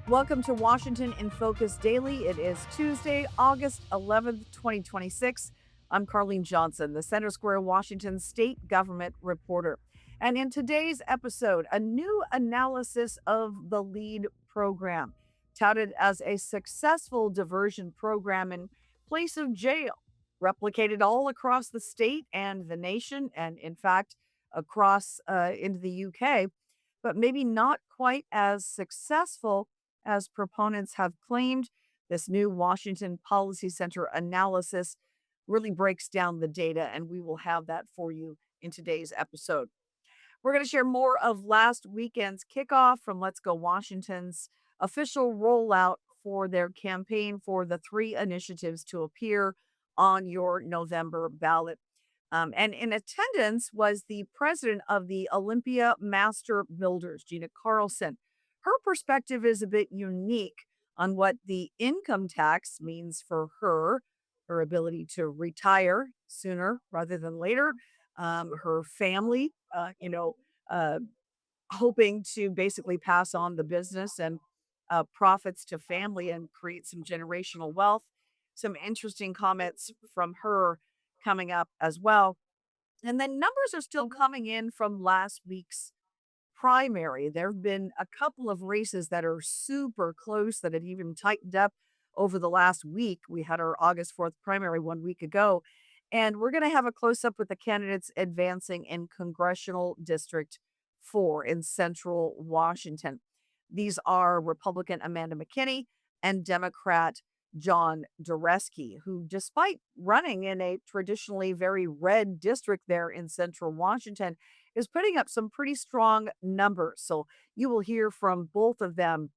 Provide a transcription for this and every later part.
Welcome to Washington in Focus Daily. It is Tuesday, August 11th, 2026. I'm Carlene Johnson, the Center Square Washington state government reporter. And in today's episode, a new analysis of the LEAD program, touted as a successful diversion program in place of jail, replicated all across the state and the nation, and in fact, across into the UK, but maybe not quite as successful as proponents have claimed. This new Washington Policy Center analysis really breaks down the data, and we will have that for you in today's episode. We're going to share more of last weekend's kickoff from Let's Go Washington's official rollout for their campaign for the three initiatives to appear on your November ballot. And in attendance was the president of the Olympia Master Builders, Gina Carlson. Her perspective is a bit unique on what the income tax means for her ability to retire sooner rather than later, her family, uh, hoping to basically pass on the business and profits to family and create some generational wealth. Some interesting comments from her coming up as well. And then numbers are still coming in from last week's primary. There have been a couple of races that are super close that have even tightened up over the last week. We had our August 4th primary 1 week ago, and we're going to have a close up with the candidates advancing in Congressional District 4 in central Washington. These are Republican Amanda McKinney and Democrat John Dureski, who, despite running in a traditionally very red district there in central Washington, is putting up some pretty strong numbers. So you will hear from both of them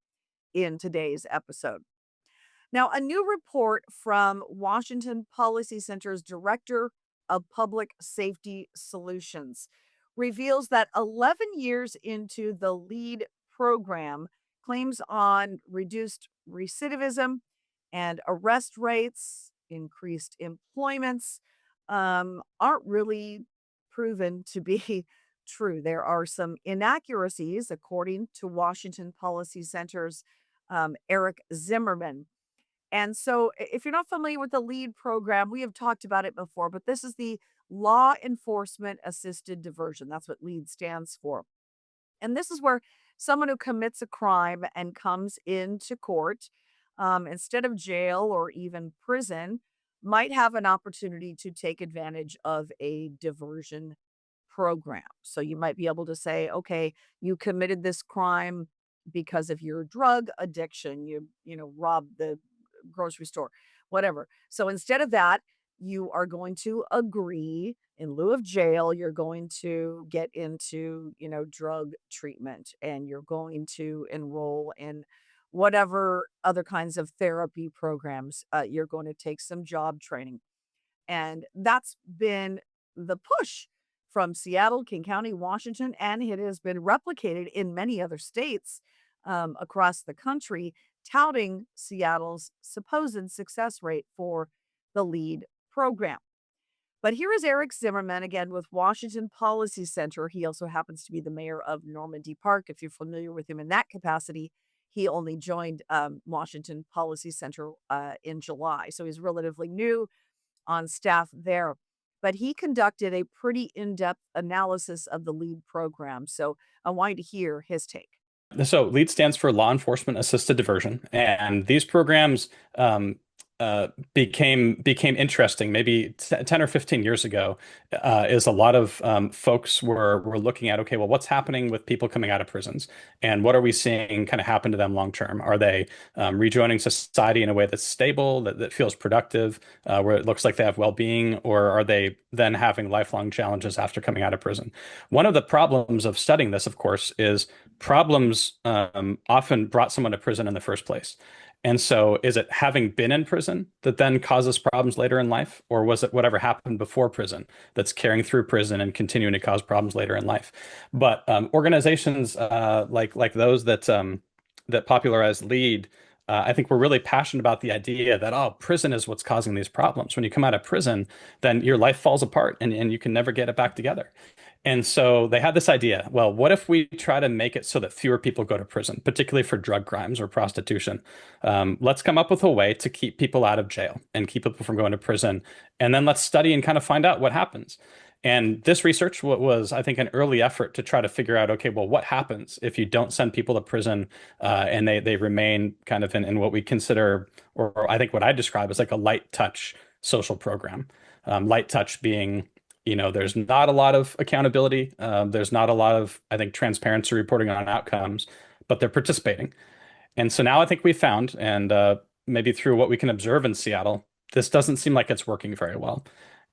in today's episode. Now, a new report from Washington Policy Center's Director of Public Safety Solutions reveals that 11 years into the LEAD program, claims on reduced recidivism and arrest rates, increased employments, aren't really proven to be true. There are some inaccuracies, according to Washington Policy Center's Eric Zimmerman. And so, if you're not familiar with the LEAD program, we have talked about it before, but this is the Law Enforcement Assisted Diversion. That's what LEAD stands for. And this is where someone who commits a crime and comes into court, instead of jail or even prison, might have an opportunity to take advantage of a diversion program. So you might be able to say, okay, you committed this crime because of your drug addiction. You robbed the grocery store, whatever. So instead of that, you are going to agree in lieu of jail, you're going to get into, drug treatment, and you're going to enroll in whatever other kinds of therapy programs. You're going to take some job training. And that's been the push from Seattle, King County, Washington, and it has been replicated in many other states across the country, touting Seattle's supposed success rate for the LEAD program. But here is Eric Zimmerman again with Washington Policy Center. He also happens to be the mayor of Normandy Park. If you're familiar with him in that capacity, he only joined Washington Policy Center in July. So he's relatively new on staff there. But he conducted a pretty in-depth analysis of the LEAD program. So I wanted to hear his take. So LEAD stands for Law Enforcement Assisted Diversion, and these programs became interesting maybe 10 or 15 years ago. Is a lot of folks were looking at, okay, well, what's happening with people coming out of prisons, and what are we seeing kind of happen to them long term? Are they rejoining society in a way that's stable, that feels productive, where it looks like they have well-being, or are they then having lifelong challenges after coming out of prison? One of the problems of studying this, of course, is problems often brought someone to prison in the first place. And so is it having been in prison that then causes problems later in life? Or was it whatever happened before prison that's carrying through prison and continuing to cause problems later in life? But organizations like those that popularize LEAD, I think we're really passionate about the idea that, oh, prison is what's causing these problems. When you come out of prison, then your life falls apart and you can never get it back together. And so they had this idea, well, what if we try to make it so that fewer people go to prison, particularly for drug crimes or prostitution? Let's come up with a way to keep people out of jail and keep people from going to prison. And then let's study and kind of find out what happens. And this research was, I think, an early effort to try to figure out, okay, well, what happens if you don't send people to prison and they remain kind of in what we consider, or I think what I describe as like a light touch social program. Light touch being there's not a lot of accountability. There's not a lot of, I think, transparency reporting on outcomes, but they're participating. And so now I think we found, and maybe through what we can observe in Seattle, this doesn't seem like it's working very well.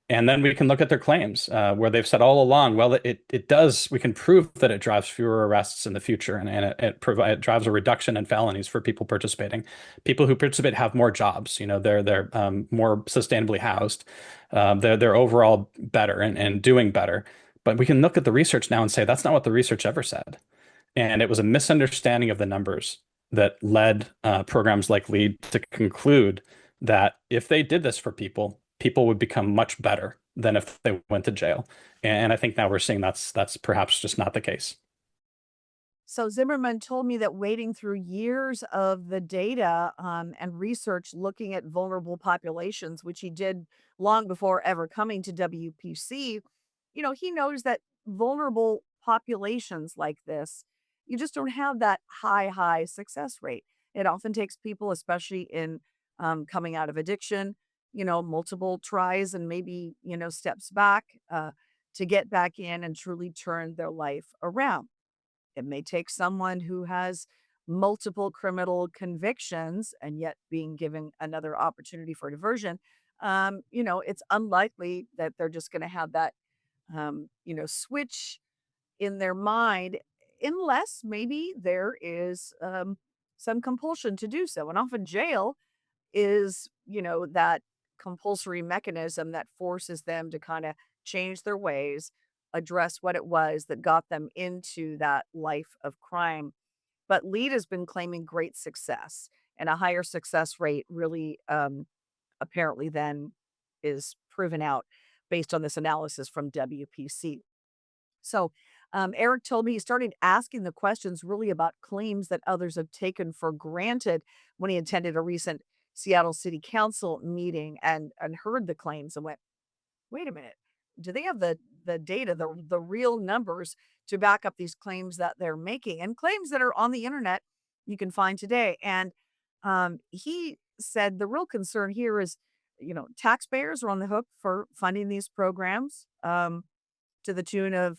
And then we can look at their claims, where they've said all along, well, it does, we can prove that it drives fewer arrests in the future, and it drives a reduction in felonies for people participating. People who participate have more jobs, they're more sustainably housed. They're overall better and doing better. But we can look at the research now and say that's not what the research ever said. And it was a misunderstanding of the numbers that led programs like LEAD to conclude that if they did this for people, people would become much better than if they went to jail. And I think now we're seeing that's perhaps just not the case. So Zimmerman told me that wading through years of the data and research looking at vulnerable populations, which he did long before ever coming to WPC, he knows that vulnerable populations like this, you just don't have that high success rate. It often takes people, especially in coming out of addiction, multiple tries and maybe, steps back to get back in and truly turn their life around. It may take someone who has multiple criminal convictions and yet being given another opportunity for diversion. It's unlikely that they're just going to have that, switch in their mind unless maybe there is some compulsion to do so. And often jail is, that compulsory mechanism that forces them to kind of change their ways, address what it was that got them into that life of crime. But LEAD has been claiming great success, and a higher success rate really apparently then is proven out based on this analysis from WPC. So, Eric told me he started asking the questions really about claims that others have taken for granted when he attended a recent Seattle City Council meeting and heard the claims and went, wait a minute. Do they have the data, the real numbers to back up these claims that they're making and claims that are on the internet you can find today? And he said the real concern here is, taxpayers are on the hook for funding these programs to the tune of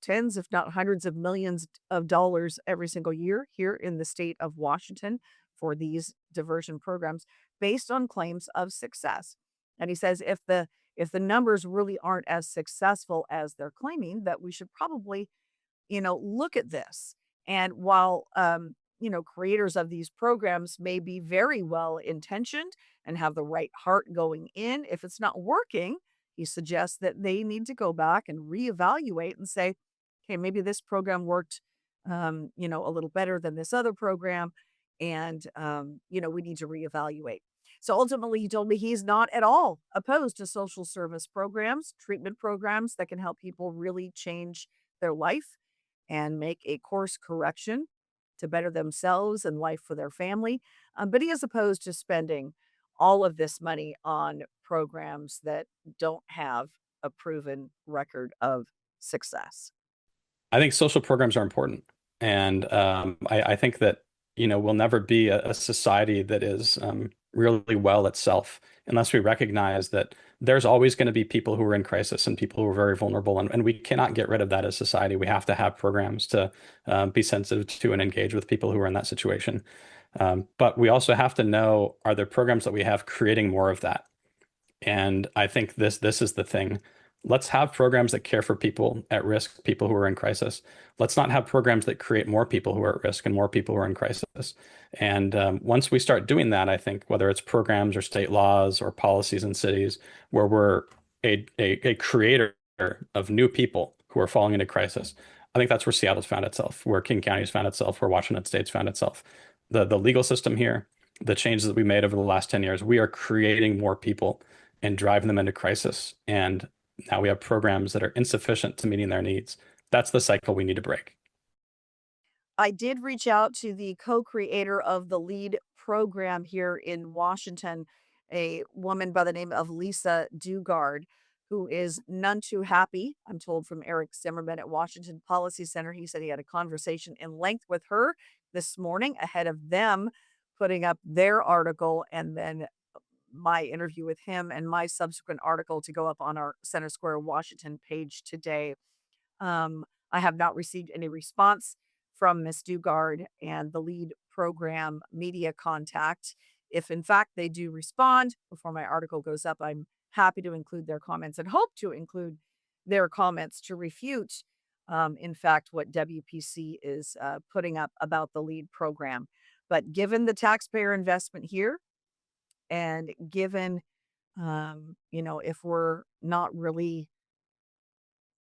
tens, if not hundreds of millions of dollars every single year here in the state of Washington for these diversion programs based on claims of success. And he says if the numbers really aren't as successful as they're claiming, that we should probably, look at this. And while creators of these programs may be very well intentioned and have the right heart going in, if it's not working, he suggests that they need to go back and reevaluate and say, okay, maybe this program worked, a little better than this other program, and we need to reevaluate. So ultimately, he told me he's not at all opposed to social service programs, treatment programs that can help people really change their life and make a course correction to better themselves and life for their family. But he is opposed to spending all of this money on programs that don't have a proven record of success. I think social programs are important. And I think that, we'll never be a society that is really well itself unless we recognize that there's always going to be people who are in crisis and people who are very vulnerable. And we cannot get rid of that as society. We have to have programs to be sensitive to and engage with people who are in that situation. But we also have to know, are there programs that we have creating more of that? And I think this is the thing. Let's have programs that care for people at risk, people who are in crisis. Let's not have programs that create more people who are at risk and more people who are in crisis. And once we start doing that, I think whether it's programs or state laws or policies in cities where we're a creator of new people who are falling into crisis, I think that's where Seattle's found itself, where King County's found itself, where Washington State's found itself. The legal system here, the changes that we made over the last 10 years, we are creating more people and driving them into crisis. And Now we have programs that are insufficient to meeting their needs. That's the cycle we need to break. I did reach out to the co-creator of the LEAD program here in Washington, a woman by the name of Lisa Dugard, who is none too happy. I'm told from Eric Zimmerman at Washington Policy Center. He said he had a conversation in length with her this morning ahead of them putting up their article, and then my interview with him and my subsequent article to go up on our Center Square Washington page today. I have not received any response from Miss Dugard and the LEAD program media contact. If in fact they do respond before my article goes up, I'm happy to include their comments and hope to include their comments to refute, in fact, what WPC is putting up about the LEAD program. But given the taxpayer investment here, and given, if we're not really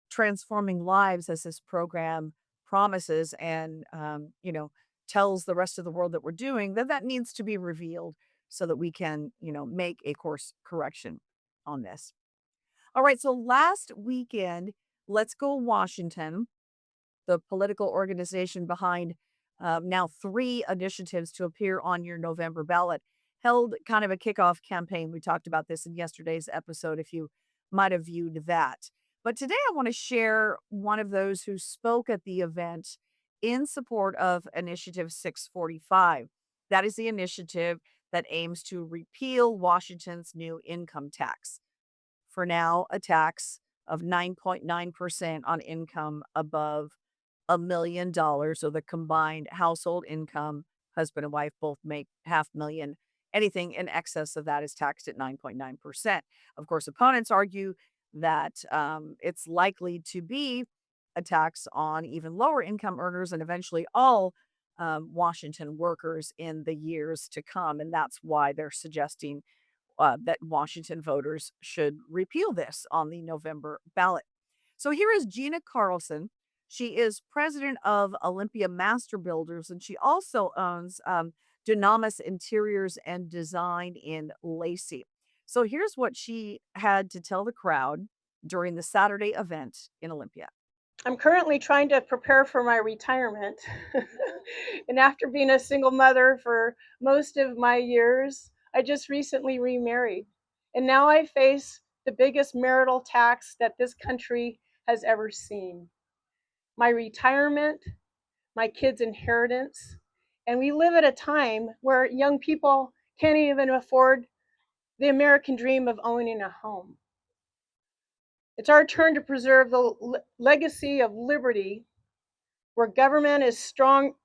transforming lives as this program promises and tells the rest of the world that we're doing, then that needs to be revealed so that we can make a course correction on this. All right, so last weekend, Let's Go Washington, the political organization behind now 3 initiatives to appear on your November ballot, held kind of a kickoff campaign. We talked about this in yesterday's episode, if you might have viewed that. But today I want to share one of those who spoke at the event in support of Initiative 645. That is the initiative that aims to repeal Washington's new income tax. For now, a tax of 9.9% on income above $1 million, so the combined household income, husband and wife both make half million. Anything in excess of that is taxed at 9.9%. Of course, opponents argue that it's likely to be a tax on even lower income earners and eventually all Washington workers in the years to come. And that's why they're suggesting that Washington voters should repeal this on the November ballot. So here is Gina Carlson. She is president of Olympia Master Builders, and she also owns Dynamis Interiors and Design in Lacey. So here's what she had to tell the crowd during the Saturday event in Olympia. I'm currently trying to prepare for my retirement. And after being a single mother for most of my years, I just recently remarried. And now I face the biggest marital tax that this country has ever seen. My retirement, my kids' inheritance, and we live at a time where young people can't even afford the American dream of owning a home. It's our turn to preserve the legacy of liberty, where government is strongest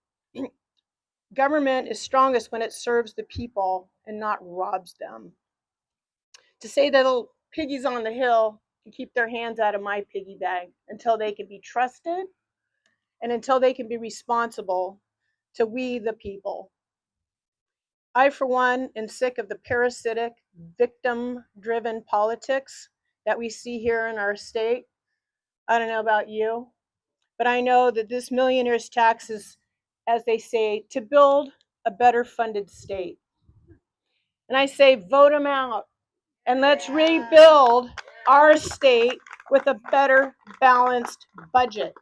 when it serves the people and not robs them. To say that little piggies on the hill can keep their hands out of my piggy bag until they can be trusted and until they can be responsible to we the people. I, for one, am sick of the parasitic, victim-driven politics that we see here in our state. I don't know about you, but I know that this millionaire's tax is, as they say, to build a better funded state. And I say, vote them out and let's rebuild our state with a better balanced budget.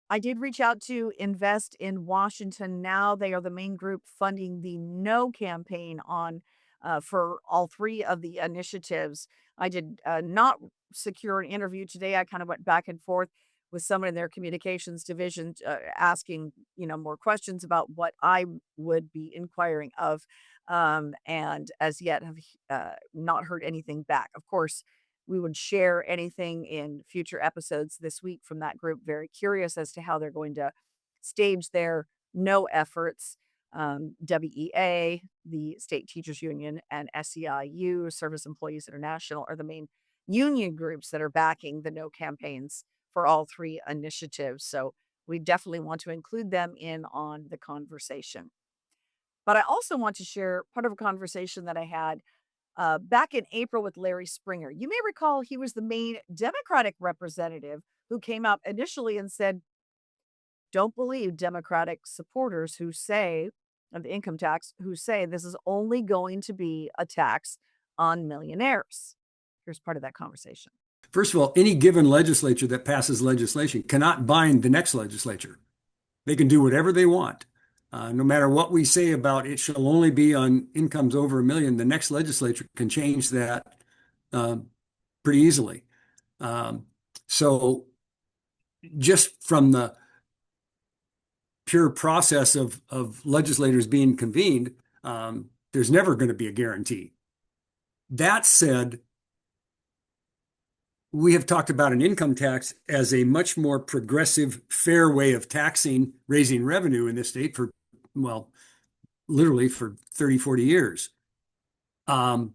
I did reach out to Invest in Washington. Now they are the main group funding the No campaign on for all 3 of the initiatives. I did not secure an interview today. I kind of went back and forth with someone in their communications division, asking more questions about what I would be inquiring of, and as yet have not heard anything back. Of course, we would share anything in future episodes this week from that group. Very curious as to how they're going to stage their no efforts. WEA, the State Teachers Union, and SEIU, Service Employees International, are the main union groups that are backing the no campaigns for all 3 initiatives. So we definitely want to include them in on the conversation. But I also want to share part of a conversation that I had back in April with Larry Springer. You may recall he was the main Democratic representative who came out initially and said, don't believe Democratic supporters who say, of the income tax, who say this is only going to be a tax on millionaires. Here's part of that conversation. First of all, any given legislature that passes legislation cannot bind the next legislature. They can do whatever they want. No matter what we say about it shall only be on incomes over $1 million, the next legislature can change that pretty easily. So just from the pure process of legislators being convened, there's never going to be a guarantee. That said, we have talked about an income tax as a much more progressive, fair way of taxing, raising revenue in this state for, well, literally for 30, 40 years. And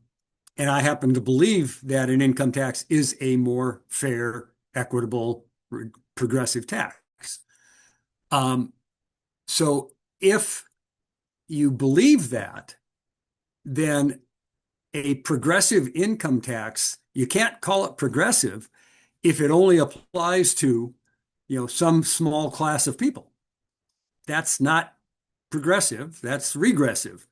I happen to believe that an income tax is a more fair, equitable, progressive tax. So if you believe that, then a progressive income tax, you can't call it progressive if it only applies to, some small class of people. That's not progressive, that's regressive.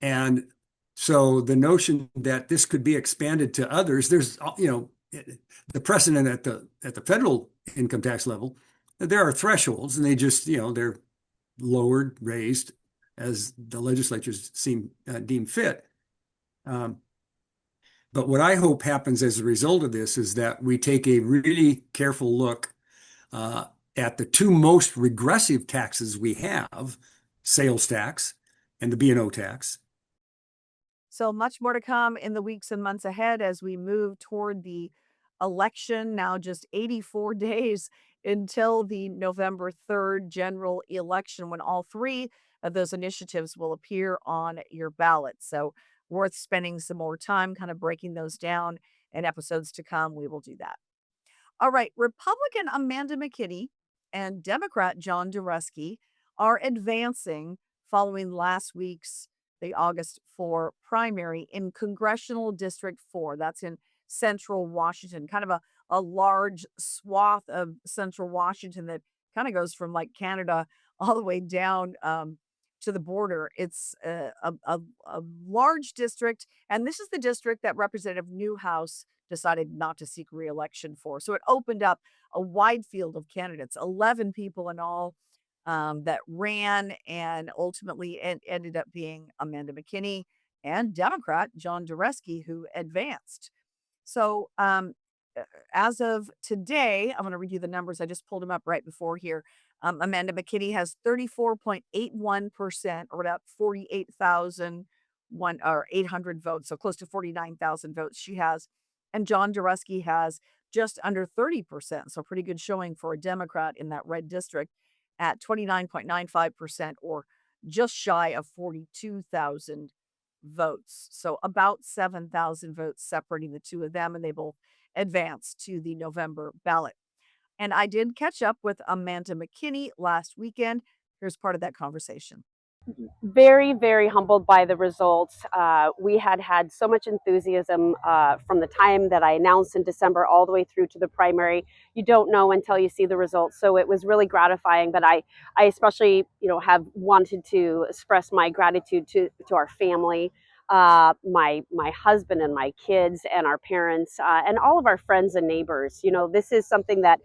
And so the notion that this could be expanded to others, there's, the precedent at the federal income tax level, there are thresholds, and they just, they're lowered, raised as the legislatures deem fit. But what I hope happens as a result of this is that we take a really careful look at the two most regressive taxes we have, sales tax and the B&O tax. So much more to come in the weeks and months ahead as we move toward the election. Now just 84 days until the November 3rd general election, when all three of those initiatives will appear on your ballot. So worth spending some more time kind of breaking those down. In episodes to come, we will do that. All right, Republican Amanda McKinney and Democrat John Dureski are advancing following last week's the August 4 primary in Congressional District 4. That's in central Washington, kind of a large swath of central Washington that kind of goes from like Canada all the way down to the border. It's a large district, and this is the district that Representative Newhouse decided not to seek re-election for. So it opened up a wide field of candidates, 11 people in all that ran, and ultimately ended up being Amanda McKinney and Democrat John Dureski, who advanced. So as of today, I'm going to read you the numbers. I just pulled them up right before here. Amanda McKinney has 34.81%, or about 800 votes, so close to 49,000 votes she has. And John Dureski has just under 30%, so pretty good showing for a Democrat in that red district at 29.95%, or just shy of 42,000 votes. So about 7,000 votes separating the two of them, and they both advanced to the November ballot. And I did catch up with Amanda McKinney last weekend. Here's part of that conversation. Very, very humbled by the results. We had so much enthusiasm from the time that I announced in December all the way through to the primary. You don't know until you see the results. So it was really gratifying, but I especially, have wanted to express my gratitude to our family, my husband and my kids and our parents, and all of our friends and neighbors. This is something that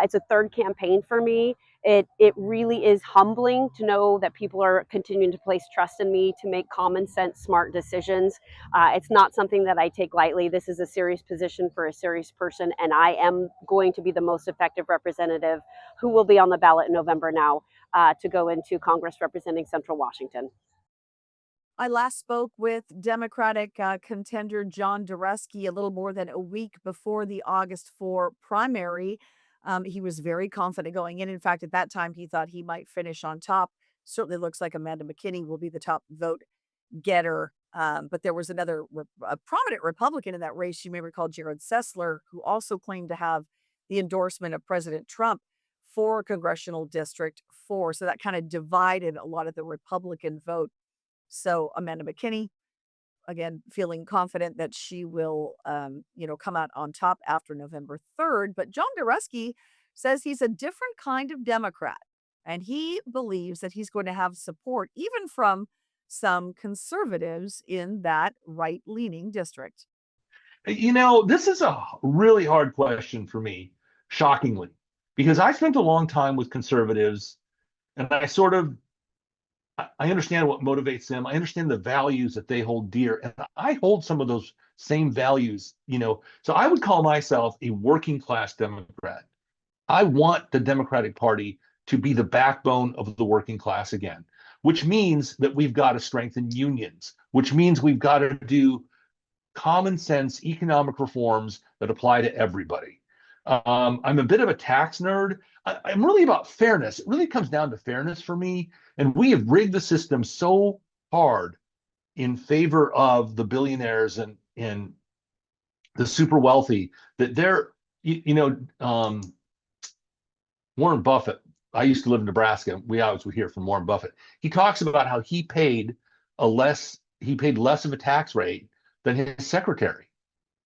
it's a third campaign for me. It really is humbling to know that people are continuing to place trust in me to make common sense, smart decisions. It's not something that I take lightly. This is a serious position for a serious person, and I am going to be the most effective representative who will be on the ballot in November now to go into Congress representing Central Washington. I last spoke with Democratic contender John Dureski a little more than a week before the August 4 primary. He was very confident going in. In fact, at that time, he thought he might finish on top. Certainly looks like Amanda McKinney will be the top vote getter. But there was another a prominent Republican in that race, you may recall, Jared Sessler, who also claimed to have the endorsement of President Trump for Congressional District 4. So that kind of divided a lot of the Republican vote. So Amanda McKinney, again, feeling confident that she will, come out on top after November 3rd. But John Dureski says he's a different kind of Democrat, and he believes that he's going to have support even from some conservatives in that right-leaning district. This is a really hard question for me, shockingly, because I spent a long time with conservatives, and I understand what motivates them. I understand the values that they hold dear, and I hold some of those same values. So I would call myself a working class Democrat. I want the Democratic Party to be the backbone of the working class again, which means that we've got to strengthen unions, which means we've got to do common sense economic reforms that apply to everybody. I'm a bit of a tax nerd. I'm really about fairness. It really comes down to fairness for me. And we have rigged the system so hard in favor of the billionaires and the super wealthy that Warren Buffett. I used to live in Nebraska. We always would hear from Warren Buffett. He talks about how he paid less of a tax rate than his secretary.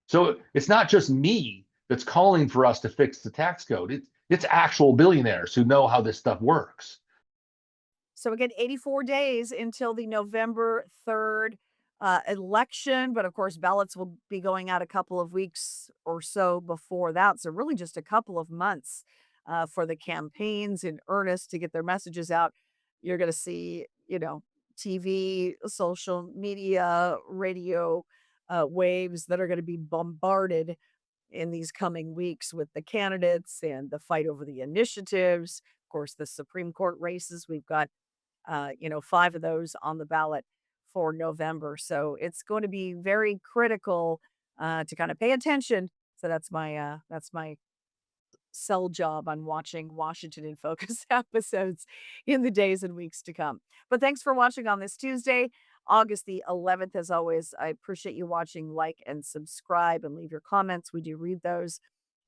So it's not just me that's calling for us to fix the tax code. It's actual billionaires who know how this stuff works. So again, 84 days until the November 3rd election. But of course, ballots will be going out a couple of weeks or so before that. So really just a couple of months for the campaigns in earnest to get their messages out. You're going to see, TV, social media, radio waves that are going to be bombarded in these coming weeks with the candidates and the fight over the initiatives. Of course, the Supreme Court races, we've got 5 of those on the ballot for November. So it's going to be very critical to kind of pay attention. So that's my sell job on watching Washington in Focus episodes in the days and weeks to come. But thanks for watching on this Tuesday, August the 11th. As always, I appreciate you watching. Like and subscribe and leave your comments. We do read those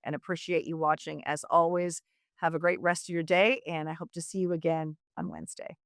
and appreciate you watching. As always, have a great rest of your day, and I hope to see you again on Wednesday.